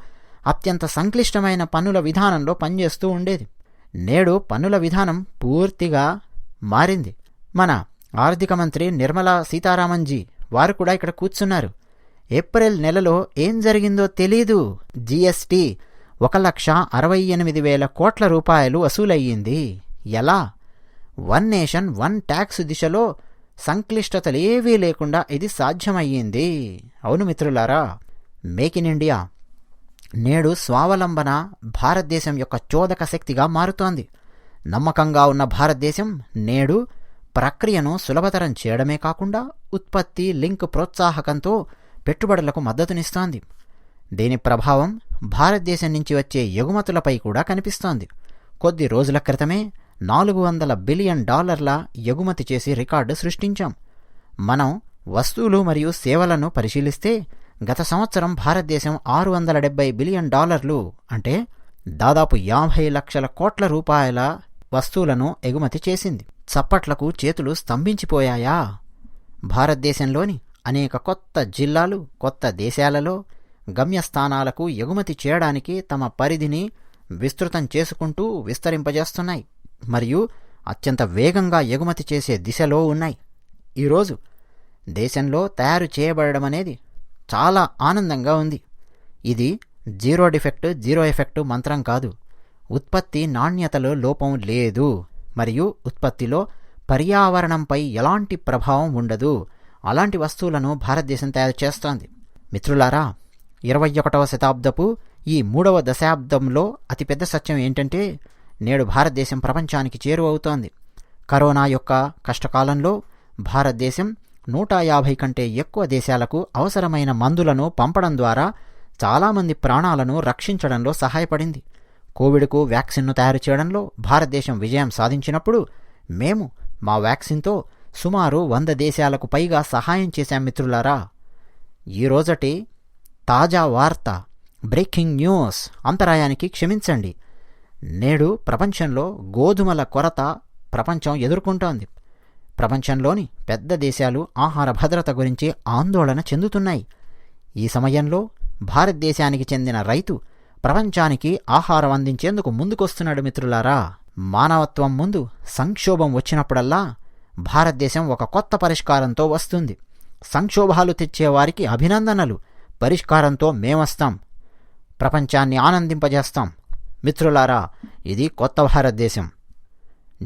అత్యంత సంక్లిష్టమైన పన్నుల విధానంలో పనిచేస్తూ ఉండేది. నేడు పన్నుల విధానం పూర్తిగా మారింది. మన ఆర్థిక మంత్రి నిర్మలా సీతారామన్జీ వారు కూడా ఇక్కడ కూర్చున్నారు. ఏప్రిల్ నెలలో ఏం జరిగిందో తెలీదు. జీఎస్టీ 1,68,000 కోట్ల రూపాయలు వసూలయ్యింది. ఎలా? 1 నేషన్ 1 ట్యాక్స్ దిశలో సంక్లిష్టతలేవీ లేకుండా ఇది సాధ్యమయ్యింది. అవును మిత్రులారా, మేక్ ఇన్ ఇండియా నేడు స్వావలంబన భారతదేశం యొక్క చోదక శక్తిగా మారుతోంది. నమ్మకంగా ఉన్న భారతదేశం నేడు ప్రక్రియను సులభతరం చేయడమే కాకుండా ఉత్పత్తి లింక్ ప్రోత్సాహకంతో పెట్టుబడులకు మద్దతునిస్తోంది. దీని ప్రభావం భారతదేశం నుంచి వచ్చే ఎగుమతులపై కూడా కనిపిస్తోంది. కొద్ది రోజుల క్రితమే $400 బిలియన్ ఎగుమతి చేసి రికార్డు సృష్టించాం. మనం వస్తువులు మరియు సేవలను పరిశీలిస్తే గత సంవత్సరం భారతదేశం $670 బిలియన్ అంటే దాదాపు 50 లక్షల కోట్ల రూపాయల వస్తువులను ఎగుమతి చేసింది. చప్పట్లకు చేతులు స్తంభించిపోయాయా? భారతదేశంలోని అనేక కొత్త జిల్లాలు కొత్త దేశాలలో గమ్యస్థానాలకు ఎగుమతి చేయడానికి తమ పరిధిని విస్తృతం చేసుకుంటూ విస్తరింపజేస్తున్నాయి మరియు అత్యంత వేగంగా ఎగుమతి చేసే దిశలో ఉన్నాయి. ఈరోజు దేశంలో తయారు చేయబడడం అనేది చాలా ఆనందంగా ఉంది. ఇది జీరో డిఫెక్ట్ జీరో ఎఫెక్ట్ మంత్రం కాదు. ఉత్పత్తి నాణ్యతలో లోపం లేదు మరియు ఉత్పత్తిలో పర్యావరణంపై ఎలాంటి ప్రభావం ఉండదు. అలాంటి వస్తువులను భారతదేశం తయారు చేస్తోంది. మిత్రులారా, 21వ శతాబ్దపు ఈ 3వ దశాబ్దంలో అతిపెద్ద సత్యం ఏంటంటే నేడు భారతదేశం ప్రపంచానికి చేరువవుతోంది. కరోనా యొక్క కష్టకాలంలో భారతదేశం 150 కంటే ఎక్కువ దేశాలకు అవసరమైన మందులను పంపడం ద్వారా చాలామంది ప్రాణాలను రక్షించడంలో సహాయపడింది. కోవిడ్కు వ్యాక్సిన్ను తయారు చేయడంలో భారతదేశం విజయం సాధించినప్పుడు మేము మా వ్యాక్సిన్తో సుమారు 100 దేశాలకు పైగా సహాయం చేశాం. మిత్రులారా, ఈరోజటి తాజా వార్త, బ్రేకింగ్ న్యూస్, అంతరాయానికి క్షమించండి. నేడు ప్రపంచంలో గోధుమల కొరత ప్రపంచం ఎదుర్కొంటోంది. ప్రపంచంలోని పెద్ద దేశాలు ఆహార భద్రత గురించి ఆందోళన చెందుతున్నాయి. ఈ సమయంలో భారతదేశానికి చెందిన రైతు ప్రపంచానికి ఆహారం అందించేందుకు ముందుకొస్తున్నాడు. మిత్రులారా, మానవత్వం ముందు సంక్షోభం వచ్చినప్పుడల్లా భారతదేశం ఒక కొత్త పరిష్కారంతో వస్తుంది. సంక్షోభాలు తెచ్చేవారికి అభినందనలు, పరిష్కారంతో మేమొస్తాం, ప్రపంచాన్ని ఆనందింపజేస్తాం. మిత్రులారా, ఇది కొత్త భారతదేశం.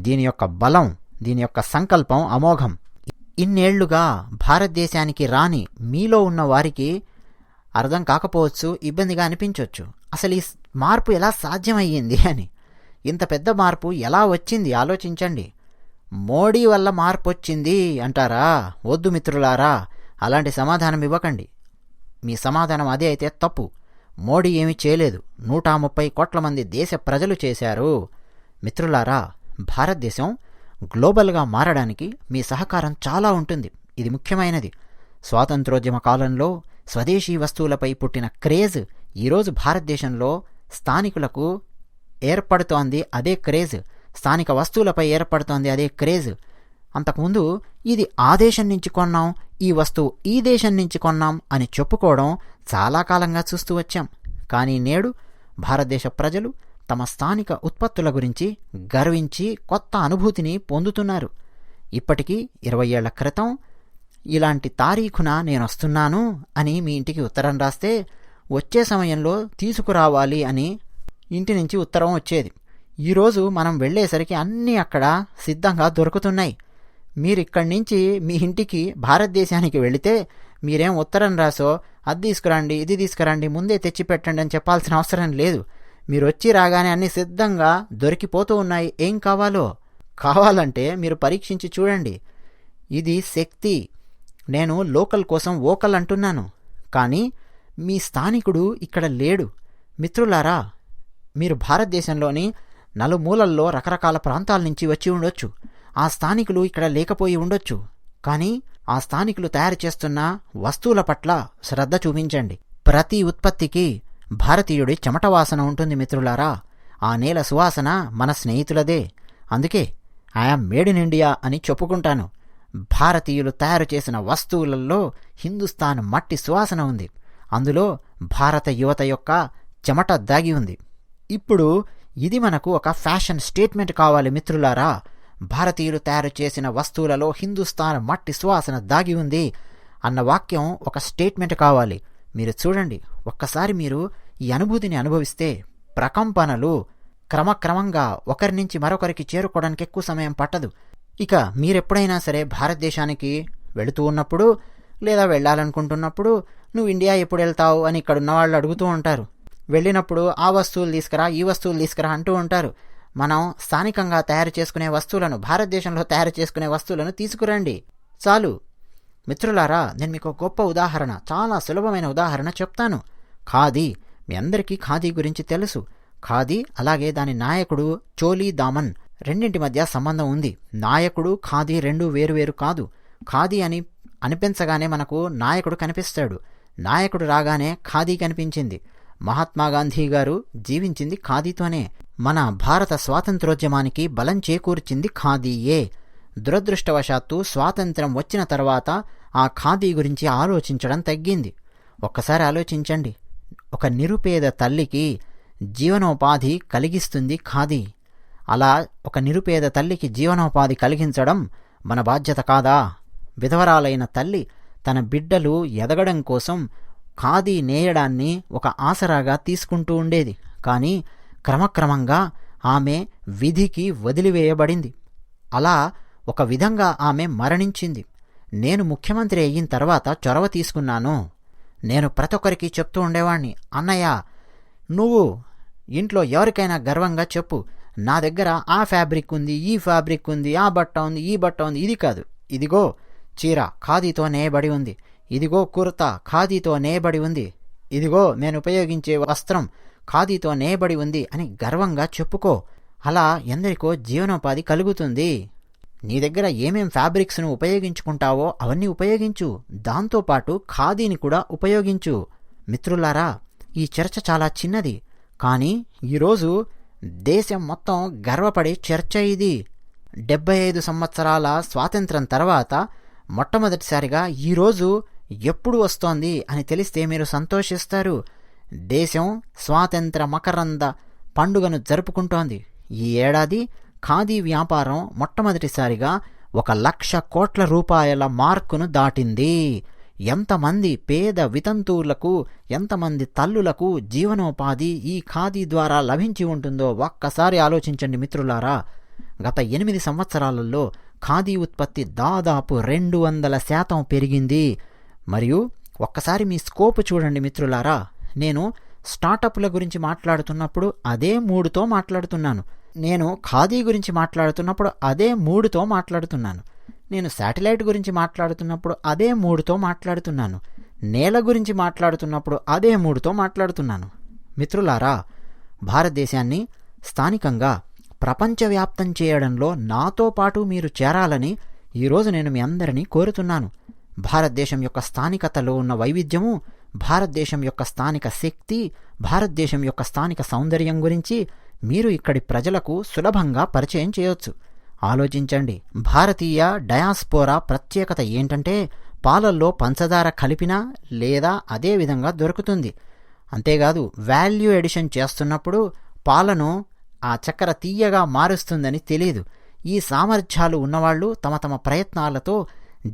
దీని యొక్క బలం, దీని యొక్క సంకల్పం అమోఘం. ఇన్నేళ్లుగా భారతదేశానికి రాని మీలో ఉన్న వారికి అర్థం కాకపోవచ్చు, ఇబ్బందిగా అనిపించవచ్చు. అసలు ఈ మార్పు ఎలా సాధ్యమయ్యింది అని. ఇంత పెద్ద మార్పు ఎలా వచ్చింది ఆలోచించండి. మోడీ వల్ల మార్పు వచ్చింది అంటారా? వద్దు మిత్రులారా, అలాంటి సమాధానం ఇవ్వకండి. మీ సమాధానం అదే అయితే తప్పు. మోడీ ఏమీ చేయలేదు, 130 కోట్ల మంది దేశ ప్రజలు చేశారు. మిత్రులారా, భారతదేశం గ్లోబల్గా మారడానికి మీ సహకారం చాలా ఉంటుంది. ఇది ముఖ్యమైనది. స్వాతంత్రోద్యమ కాలంలో స్వదేశీ వస్తువులపై పుట్టిన క్రేజ్ ఈరోజు భారతదేశంలో స్థానికులకు ఏర్పడుతోంది అదే క్రేజ్. స్థానిక వస్తువులపై ఏర్పడుతోంది అదే క్రేజ్. అంతకుముందు ఇది ఆ దేశం నుంచి కొన్నాం, ఈ వస్తువు ఈ దేశం నుంచి కొన్నాం అని చెప్పుకోవడం చాలా కాలంగా చూస్తూ వచ్చాం. కానీ నేడు భారతదేశ ప్రజలు తమ స్థానిక ఉత్పత్తుల గురించి గర్వించి కొత్త అనుభూతిని పొందుతున్నారు. ఇప్పటికీ 20 ఏళ్ల క్రితం ఇలాంటి తారీఖున నేనొస్తున్నాను అని మీ ఇంటికి ఉత్తరం రాస్తే వచ్చే సమయంలో తీసుకురావాలి అని ఇంటి నుంచి ఉత్తరం వచ్చేది. ఈరోజు మనం వెళ్ళేసరికి అన్నీ అక్కడ సిద్ధంగా దొరుకుతున్నాయి. మీరిక్కడి నుంచి మీ ఇంటికి భారతదేశానికి వెళితే మీరేం ఉత్తరం రాసో అది తీసుకురండి, ఇది తీసుకురండి, ముందే తెచ్చిపెట్టండి అని చెప్పాల్సిన అవసరం లేదు. మీరు వచ్చి రాగానే అన్నీ సిద్ధంగా దొరికిపోతూ ఉన్నాయి. ఏం కావాలంటే మీరు పరీక్షించి చూడండి. ఇది శక్తి. నేను లోకల్ కోసం వోకల్ అంటున్నాను, కానీ మీ స్థానికుడు ఇక్కడ లేడు. మిత్రులారా, మీరు భారతదేశంలోని నలుమూలల్లో రకరకాల ప్రాంతాల నుంచి వచ్చి ఉండొచ్చు. ఆ స్థానికులు ఇక్కడ లేకపోయి ఉండొచ్చు. కానీ ఆ స్థానికులు తయారు చేస్తున్న వస్తువుల పట్ల శ్రద్ధ చూపించండి. ప్రతి ఉత్పత్తికి భారతీయుడి చెమట వాసన ఉంటుంది. మిత్రులారా, ఆ నేల సువాసన మన స్నేహితులదే. అందుకే ఐయామ్ మేడ్ ఇన్ ఇండియా అని చెప్పుకుంటాను. భారతీయులు తయారు చేసిన వస్తువులలో హిందుస్థాన్ మట్టి సువాసన ఉంది. అందులో భారత యువత యొక్క చెమట దాగి ఉంది. ఇప్పుడు ఇది మనకు ఒక ఫ్యాషన్ స్టేట్మెంట్ కావాలి. మిత్రులారా, భారతీయులు తయారు చేసిన వస్తువులలో హిందుస్థాన్ మట్టి సువాసన దాగి ఉంది అన్న వాక్యం ఒక స్టేట్మెంట్ కావాలి. మీరు చూడండి, ఒక్కసారి మీరు ఈ అనుభూతిని అనుభవిస్తే ప్రకంపనలు క్రమక్రమంగా ఒకరి నుంచి మరొకరికి చేరుకోవడానికి ఎక్కువ సమయం పట్టదు. ఇక మీరెప్పుడైనా సరే భారతదేశానికి వెళుతూ ఉన్నప్పుడు లేదా వెళ్ళాలనుకుంటున్నప్పుడు నువ్వు ఇండియా ఎప్పుడు వెళ్తావు అని ఇక్కడున్న వాళ్ళు అడుగుతూ ఉంటారు. వెళ్ళినప్పుడు ఆ వస్తువులు తీసుకురా, ఈ వస్తువులు తీసుకురా అంటూ ఉంటారు. మనం స్థానికంగా తయారు చేసుకునే వస్తువులను, భారతదేశంలో తయారు చేసుకునే వస్తువులను తీసుకురండి చాలు. మిత్రులారా, నేను మీకు ఒక గొప్ప ఉదాహరణ, చాలా సులభమైన ఉదాహరణ చెప్తాను. ఖాదీ. మీ అందరికీ ఖాదీ గురించి తెలుసు. ఖాదీ అలాగే దాని నాయకుడు చోలీ దామన్ రెండింటి మధ్య సంబంధం ఉంది. నాయకుడు ఖాదీ రెండు వేరువేరు కాదు. ఖాదీ అని అనిపించగానే మనకు నాయకుడు కనిపిస్తాడు. నాయకుడు రాగానే ఖాదీ కనిపించింది. మహాత్మాగాంధీ గారు జీవించింది ఖాదీతోనే. మన భారత స్వాతంత్రోద్యమానికి బలం చేకూర్చింది ఖాదీయే. దురదృష్టవశాత్తు స్వాతంత్ర్యం వచ్చిన తర్వాత ఆ ఖాదీ గురించి ఆలోచించడం తగ్గింది. ఒక్కసారి ఆలోచించండి, ఒక నిరుపేద తల్లికి జీవనోపాధి కలిగిస్తుంది ఖాదీ. అలా ఒక నిరుపేద తల్లికి జీవనోపాధి కలిగించడం మన బాధ్యత కాదా? విధవరాలైన తల్లి తన బిడ్డలు ఎదగడం కోసం ఖాదీ నేయడాన్ని ఒక ఆసరాగా తీసుకుంటూ ఉండేది. కానీ క్రమక్రమంగా ఆమె విధికి వదిలివేయబడింది. అలా ఒక విధంగా ఆమె మరణించింది. నేను ముఖ్యమంత్రి అయిన తర్వాత చొరవ తీసుకున్నాను. నేను ప్రతి ఒక్కరికి చెప్తూ ఉండేవాణ్ణి, అన్నయ్య నువ్వు ఇంట్లో ఎవరికైనా గర్వంగా చెప్పు, నా దగ్గర ఆ ఫ్యాబ్రిక్ ఉంది, ఈ ఫ్యాబ్రిక్ ఉంది, ఆ బట్ట ఉంది, ఈ బట్ట ఉంది. ఇది కాదు, ఇదిగో చీర ఖాదీతో నేయబడి ఉంది, ఇదిగో కుర్తా ఖాదీతో నేయబడి ఉంది, ఇదిగో నేను ఉపయోగించే వస్త్రం ఖాదీతో నేయబడి ఉంది అని గర్వంగా చెప్పుకో. అలా ఎందరికో జీవనోపాధి కలుగుతుంది. నీ దగ్గర ఏమేం ఫ్యాబ్రిక్స్ను ఉపయోగించుకుంటావో అవన్నీ ఉపయోగించు, దాంతోపాటు ఖాదీని కూడా ఉపయోగించు. మిత్రులారా, ఈ చర్చ చాలా చిన్నది, కానీ ఈరోజు దేశం మొత్తం గర్వపడే చర్చ ఇది. 75 సంవత్సరాల స్వాతంత్రం తర్వాత మొట్టమొదటిసారిగా ఈరోజు ఎప్పుడు వస్తోంది అని తెలిస్తే మీరు సంతోషిస్తారు. దేశం స్వాతంత్ర మకరంద పండుగను జరుపుకుంటోంది. ఈ ఏడాది ఖాదీ వ్యాపారం మొట్టమొదటిసారిగా 1,00,000 కోట్ల రూపాయల మార్కును దాటింది. ఎంతమంది పేద వితంతువులకు, ఎంతమంది తల్లులకు జీవనోపాధి ఈ ఖాదీ ద్వారా లభించి ఉంటుందో ఒక్కసారి ఆలోచించండి మిత్రులారా. గత 8 సంవత్సరాలలో ఖాదీ ఉత్పత్తి దాదాపు 200% పెరిగింది. మరియు ఒక్కసారి మీ స్కోప్ చూడండి మిత్రులారా. నేను స్టార్టప్ల గురించి మాట్లాడుతున్నప్పుడు అదే 3తో మాట్లాడుతున్నాను. నేను ఖాదీ గురించి మాట్లాడుతున్నప్పుడు అదే 3తో మాట్లాడుతున్నాను. నేను శాటిలైట్ గురించి మాట్లాడుతున్నప్పుడు అదే 3తో మాట్లాడుతున్నాను. నేల గురించి మాట్లాడుతున్నప్పుడు అదే 3తో మాట్లాడుతున్నాను. మిత్రులారా, భారతదేశాన్ని స్థానికంగా ప్రపంచవ్యాప్తం చేయడంలో నాతో పాటు మీరు చేరాలని ఈరోజు నేను మీ అందరినీ కోరుతున్నాను. భారతదేశం యొక్క స్థానికతలో ఉన్న వైవిధ్యము, భారతదేశం యొక్క స్థానిక శక్తి, భారతదేశం యొక్క స్థానిక సౌందర్యం గురించి మీరు ఇక్కడి ప్రజలకు సులభంగా పరిచయం చేయొచ్చు. ఆలోచించండి, భారతీయ డయాస్పోరా ప్రత్యేకత ఏంటంటే పాలల్లో పంచదార కలిపినా లేదా అదే విధంగా దొరుకుతుంది. అంతేకాదు, వాల్యూ ఎడిషన్ చేస్తున్నప్పుడు పాలను ఆ చక్కెర తీయగా మారుస్తుందని తెలియదు. ఈ సామర్థ్యాలు ఉన్నవాళ్లు తమ తమ ప్రయత్నాలతో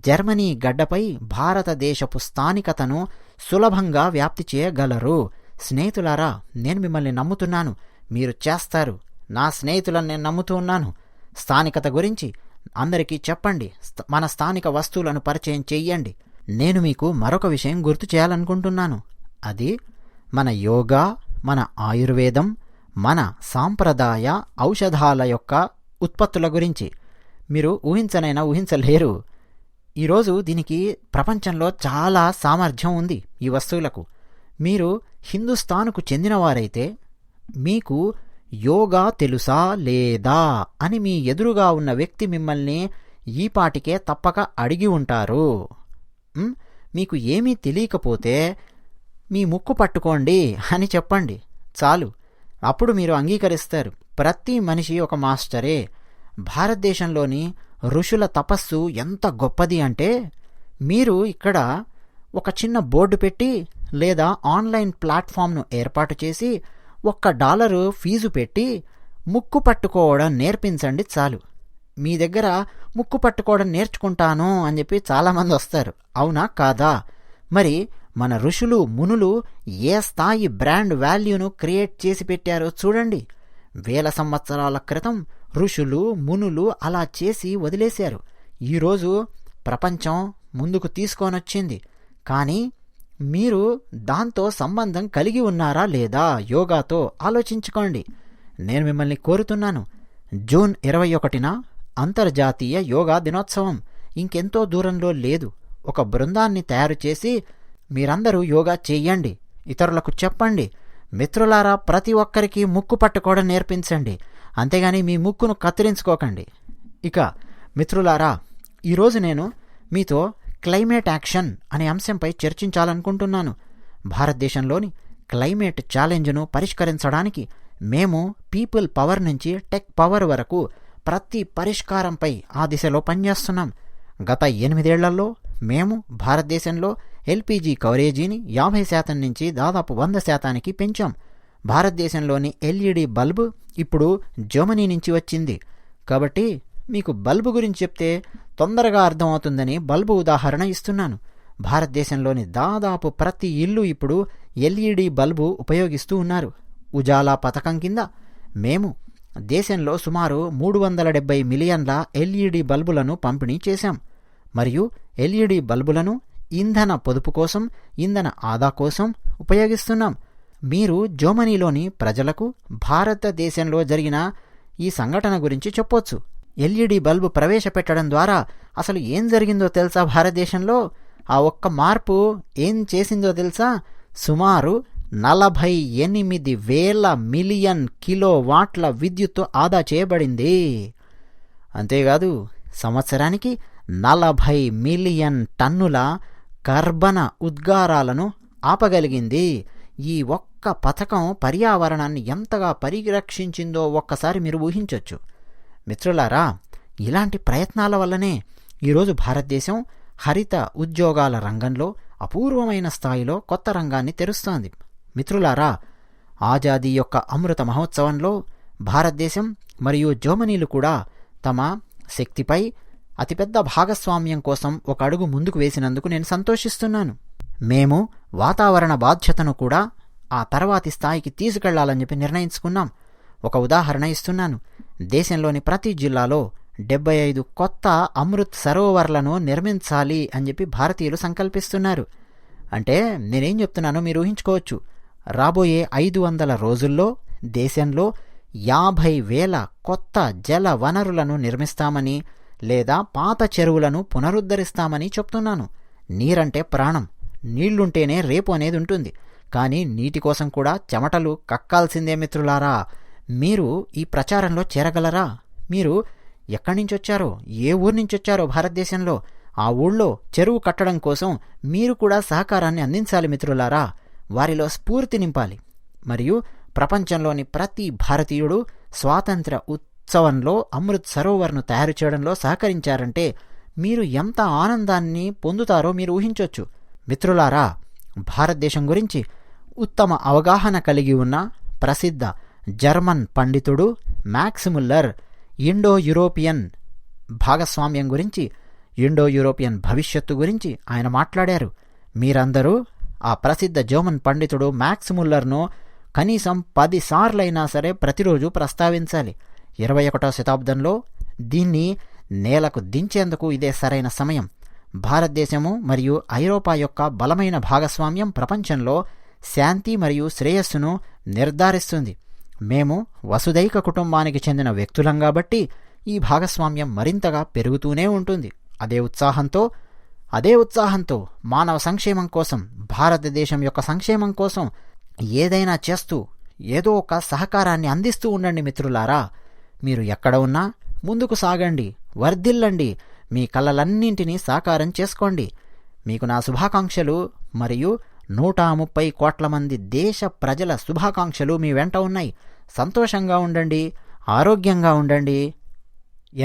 జర్మనీ గడ్డపై భారతదేశపు స్థానికతను సులభంగా వ్యాప్తి చేయగలరు. స్నేహితులారా, నేను మిమ్మల్ని నమ్ముతున్నాను, మీరు చేస్తారు. నా స్నేహితులను నేను నమ్ముతూ ఉన్నాను. స్థానికత గురించి అందరికీ చెప్పండి, మన స్థానిక వస్తువులను పరిచయం చెయ్యండి. నేను మీకు మరొక విషయం గుర్తు చేయాలనుకుంటున్నాను. అది మన యోగా, మన ఆయుర్వేదం, మన సాంప్రదాయ ఔషధాల యొక్క ఉత్పత్తుల గురించి. మీరు ఊహించనైనా ఊహించలేరు. ఈరోజు దీనికి ప్రపంచంలో చాలా సామర్థ్యం ఉంది. ఈ వస్తువులకు మీరు హిందుస్థాన్కు చెందినవారైతే మీకు యోగా తెలుసా లేదా అని మీ ఎదురుగా ఉన్న వ్యక్తి మిమ్మల్ని ఈపాటికే తప్పక అడిగి ఉంటారు. మీకు ఏమీ తెలియకపోతే మీ ముక్కు పట్టుకోండి అని చెప్పండి చాలు, అప్పుడు మీరు అంగీకరిస్తారు. ప్రతి మనిషి ఒక మాస్టరే. భారతదేశంలోని ఋషుల తపస్సు ఎంత గొప్పది అంటే, మీరు ఇక్కడ ఒక చిన్న బోర్డు పెట్టి లేదా ఆన్లైన్ ప్లాట్ఫామ్ను ఏర్పాటు చేసి $1 ఫీజు పెట్టి ముక్కు పట్టుకోవడం నేర్పించండి చాలు. మీ దగ్గర ముక్కు పట్టుకోవడం నేర్చుకుంటాను అని చెప్పి చాలామంది వస్తారు. అవునా కాదా? మరి మన ఋషులు మునులు ఏ స్థాయి బ్రాండ్ వాల్యూను క్రియేట్ చేసి పెట్టారో చూడండి. 1000 సంవత్సరాల క్రితం ఋషులు మునులు అలా చేసి వదిలేశారు. ఈరోజు ప్రపంచం ముందుకు తీసుకొనొచ్చింది. కానీ మీరు దాంతో సంబంధం కలిగి ఉన్నారా లేదా? యోగాతో ఆలోచించుకోండి. నేను మిమ్మల్ని కోరుతున్నాను, జూన్ 21న అంతర్జాతీయ యోగా దినోత్సవం ఇంకెంతో దూరంలో లేదు. ఒక బృందాన్ని తయారు చేసి మీరందరూ యోగా చెయ్యండి, ఇతరులకు చెప్పండి. మిత్రులారా, ప్రతి ఒక్కరికి ముక్కు పట్టుకోవడం నేర్పించండి, అంతేగాని మీ ముక్కును కత్తిరించుకోకండి. ఇక మిత్రులారా, ఈరోజు నేను మీతో క్లైమేట్ యాక్షన్ అనే అంశంపై చర్చించాలనుకుంటున్నాను. భారతదేశంలోని క్లైమేట్ ఛాలెంజ్ను పరిష్కరించడానికి మేము పీపుల్ పవర్ నుంచి టెక్ పవర్ వరకు ప్రతి పరిష్కారంపై ఆ దిశలో పనిచేస్తున్నాం. గత 8 ఏళ్లలో మేము భారతదేశంలో ఎల్పీజీ కవరేజీని 50% నుంచి దాదాపు 100%కి పెంచాం. భారతదేశంలోని ఎల్ఈడి బల్బు ఇప్పుడు జర్మనీ నుంచి వచ్చింది. కాబట్టి మీకు బల్బు గురించి చెప్తే తొందరగా అర్థమవుతుందని బల్బు ఉదాహరణ ఇస్తున్నాను. భారతదేశంలోని దాదాపు ప్రతి ఇల్లు ఇప్పుడు ఎల్ఈడి బల్బు ఉపయోగిస్తూ ఉన్నారు. ఉజాలా పథకం కింద మేము దేశంలో సుమారు 370 మిలియన్ల ఎల్ఈడి బల్బులను పంపిణీ చేశాం. మరియు ఎల్ఈడి బల్బులను ఇంధన పొదుపు కోసం, ఇంధన ఆదా కోసం ఉపయోగిస్తున్నాం. మీరు జర్మనీలోని ప్రజలకు భారతదేశంలో జరిగిన ఈ సంఘటన గురించి చెప్పొచ్చు. ఎల్ఈడి బల్బు ప్రవేశపెట్టడం ద్వారా అసలు ఏం జరిగిందో తెలుసా? భారతదేశంలో ఆ ఒక్క మార్పు ఏం చేసిందో తెలుసా? సుమారు 48,000 మిలియన్ కిలోవాట్ల విద్యుత్తు ఆదా చేయబడింది. అంతేకాదు, సంవత్సరానికి 40 మిలియన్ టన్నుల కర్బన ఉద్గారాలను ఆపగలిగింది. ఈ ఒక్క పథకం పర్యావరణాన్ని ఎంతగా పరిరక్షించిందో ఒక్కసారి మీరు ఊహించొచ్చు. మిత్రులారా, ఇలాంటి ప్రయత్నాల వల్లనే ఈరోజు భారతదేశం హరిత ఉద్యోగాల రంగంలో అపూర్వమైన స్థాయిలో కొత్త రంగాన్ని తెరుస్తోంది. మిత్రులారా, ఆజాదీ యొక్క అమృత మహోత్సవంలో భారతదేశం మరియు జర్మనీలు కూడా తమ శక్తిపై అతిపెద్ద భాగస్వామ్యం కోసం ఒక అడుగు ముందుకు వేసినందుకు నేను సంతోషిస్తున్నాను. మేము వాతావరణ బాధ్యతను కూడా ఆ తర్వాతి స్థాయికి తీసుకెళ్లాలని చెప్పి నిర్ణయించుకున్నాం. ఒక ఉదాహరణ ఇస్తున్నాను. దేశంలోని ప్రతి జిల్లాలో 75 కొత్త అమృత్ సరోవర్లను నిర్మించాలి అని చెప్పి భారతీయులు సంకల్పిస్తున్నారు. అంటే నేనేం చెప్తున్నానో మీరు ఊహించుకోవచ్చు. రాబోయే 500 రోజుల్లో దేశంలో 50,000 కొత్త జల వనరులను నిర్మిస్తామని, లేదా పాత చెరువులను పునరుద్ధరిస్తామని చెప్తున్నాను. నీరంటే ప్రాణం. నీళ్లుంటేనే రేపు అనేది ఉంటుంది. కానీ నీటి కోసం కూడా చెమటలు కక్కాల్సిందే మిత్రులారా. మీరు ఈ ప్రచారంలో చేరగలరా? మీరు ఎక్కడి నుంచి వచ్చారో, ఏ ఊరు నుంచి వచ్చారో భారతదేశంలో, ఆ ఊళ్ళో చెరువు కట్టడం కోసం మీరు కూడా సహకారాన్ని అందించాలి మిత్రులారా. వారిలో స్ఫూర్తి నింపాలి. మరియు ప్రపంచంలోని ప్రతి భారతీయుడు స్వాతంత్ర ఉత్సవంలో అమృత్ సరోవర్ను తయారు చేయడంలో సహకరించారంటే మీరు ఎంత ఆనందాన్ని పొందుతారో మీరు ఊహించొచ్చు. మిత్రులారా, భారతదేశం గురించి ఉత్తమ అవగాహన కలిగి ఉన్న ప్రసిద్ధ జర్మన్ పండితుడు మ్యాక్స్ ముల్లర్ ఇండో యూరోపియన్ భాగస్వామ్యం గురించి, ఇండో యూరోపియన్ భవిష్యత్తు గురించి ఆయన మాట్లాడారు. మీరందరూ ఆ ప్రసిద్ధ జర్మన్ పండితుడు మ్యాక్స్ ముల్లర్ను కనీసం 10 సార్లైనా సరే ప్రతిరోజు ప్రస్తావించాలి. 21వ శతాబ్దంలో దీన్ని నేలకు దించేందుకు ఇదే సరైన సమయం. భారతదేశము మరియు ఐరోపా యొక్క బలమైన భాగస్వామ్యం ప్రపంచంలో శాంతి మరియు శ్రేయస్సును నిర్ధారిస్తుంది. మేము వసుదైక కుటుంబానికి చెందిన వ్యక్తులం కాబట్టి ఈ భాగస్వామ్యం మరింతగా పెరుగుతూనే ఉంటుంది. అదే ఉత్సాహంతో మానవ సంక్షేమం కోసం, భారతదేశం యొక్క సంక్షేమం కోసం ఏదైనా చేస్తూ ఏదో ఒక సహకారాన్ని అందిస్తూ ఉండండి మిత్రులారా. మీరు ఎక్కడ ఉన్నా ముందుకు సాగండి, వర్ధిల్లండి, మీ కలలన్నింటినీ సాకారం చేసుకోండి. మీకు నా శుభాకాంక్షలు మరియు 130 కోట్ల మంది దేశ ప్రజల శుభాకాంక్షలు మీ వెంట ఉన్నాయి. సంతోషంగా ఉండండి, ఆరోగ్యంగా ఉండండి.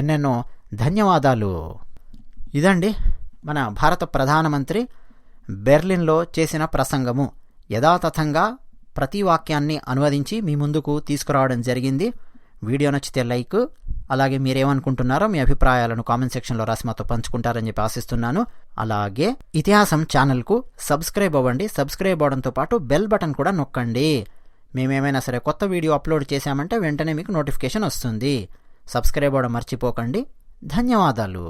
ఎన్నెన్నో ధన్యవాదాలు. ఇదండి మన భారత ప్రధానమంత్రి బెర్లిన్లో చేసిన ప్రసంగము. యథాతథంగా ప్రతి వాక్యాన్ని అనువదించి మీ ముందుకు తీసుకురావడం జరిగింది. వీడియో నచ్చితే లైక్, అలాగే మీరేమనుకుంటున్నారో మీ అభిప్రాయాలను కామెంట్ సెక్షన్లో రాసి మాతో పంచుకుంటారని చెప్పి ఆశిస్తున్నాను. అలాగే ఇతిహాసం ఛానల్కు సబ్స్క్రైబ్ అవ్వండి. సబ్స్క్రైబ్ అవ్వడంతో పాటు బెల్ బటన్ కూడా నొక్కండి. మేమేమైనా సరే కొత్త వీడియో అప్లోడ్ చేశామంటే వెంటనే మీకు నోటిఫికేషన్ వస్తుంది. సబ్స్క్రైబ్ అవ్వడం మర్చిపోకండి. ధన్యవాదాలు.